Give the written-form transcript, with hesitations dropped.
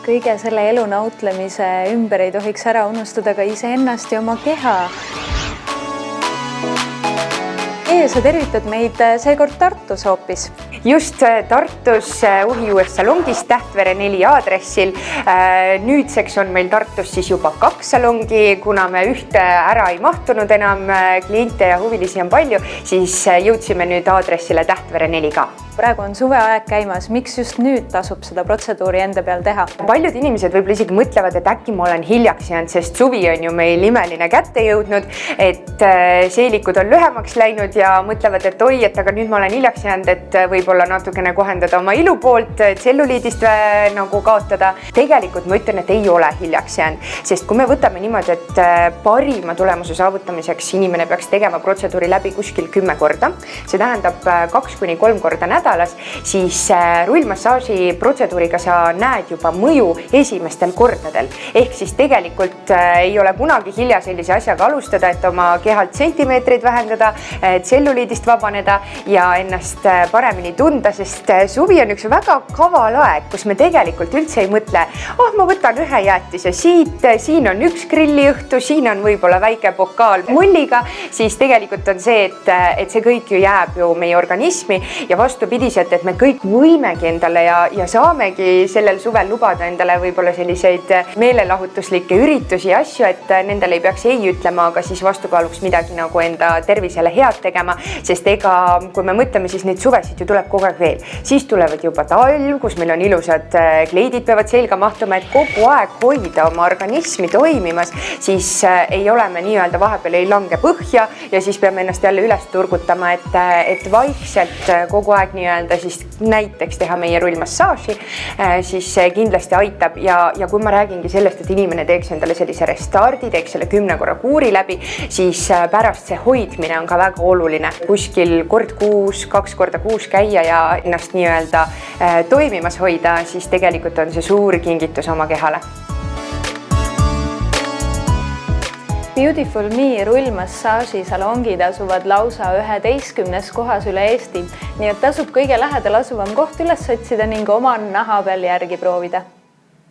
Kõige selle elu nautlemise ümber ei tohiks ära unustada ka iseennast ja oma keha. Sa tervitad meid seekord Tartus hoopis. Just Tartus Uhiuues salongis Tähtvere 4 aadressil. Nüüdseks on meil Tartus siis juba 2 salongi, kuna me ühte ära ei mahtunud enam, kliente ja huvilisi on palju, siis jõudsime nüüd aadressile Tähtvere 4 ka. Praegu on suveaeg käimas, miks just nüüd tasub seda protseduuri enda peal teha? Paljud inimesed võib-olla isegi mõtlevad, et äkki ma olen hiljaks jäänud, sest suvi on ju meil imeline kätte jõudnud, et seelikud on lühemaks läinud ja mõtlevad, et oi, et aga nüüd ma olen hiljaks jäänud, et võib-olla natukene kohendada oma ilu poolt, tselluliidist nagu kaotada. Tegelikult ma ütlen, et ei ole hiljaks jäänud, sest kui me võtame niimoodi, et parima tulemuse saavutamiseks inimene peaks tegema protseduuri läbi kuskil 10 korda, see tähendab 2–3 korda nädalas, siis rullmassaaži protseduuriga sa näed juba mõju esimestel kordadel. Ehk siis tegelikult ei ole kunagi hilja sellise asjaga alustada, et oma kehalt sentimeetreid vähendada, tselluliidist vabaneda ja ennast paremini tunda, sest suvi on üks väga kaval aeg, kus me tegelikult üldse ei mõtle, ma võtan ühe jäätise siit, siin on üks grilliõhtu, siin on võib-olla väike pokaal mulliga, siis tegelikult on see, et see kõik ju jääb ju meie organismi ja vastupidiselt, et me kõik võimegi endale ja saamegi sellel suvel lubada endale võib-olla selliseid meelelahutuslikke üritusi ja asju, et nendele ei peaks ei ütlema, aga siis vastukaaluks midagi nagu enda tervisele head tegema, sest ega kui me mõtleme, siis neid suvesid ju tuleb kogu aeg veel. Siis tulevad juba talv, kus meil on ilusad kleidid peavad selga mahtuma, et kogu aeg hoida oma organismi toimimas, siis ei ole me nii-öelda vahepeal ei lange põhja ja siis peame ennast jälle üles turgutama, et vaikselt kogu aeg nii-öelda siis näiteks teha meie rullmassaaži, siis see kindlasti aitab ja kui ma räägingi sellest, et inimene teeks endale sellise restardi, teeks selle 10 korra kuuri läbi, siis pärast see hoidmine on ka väga oluline. Kuskil kord kuus, 2 korda kuus käia ja ennast nii-öelda toimimas hoida, siis tegelikult on see suur kingitus oma kehale. Beautiful Me rullmassaaži salongid asuvad lausa 11 kohas üle Eesti, nii et tasub kõige lähedal asuvam koht üles otsida ning oma naha peal järgi proovida.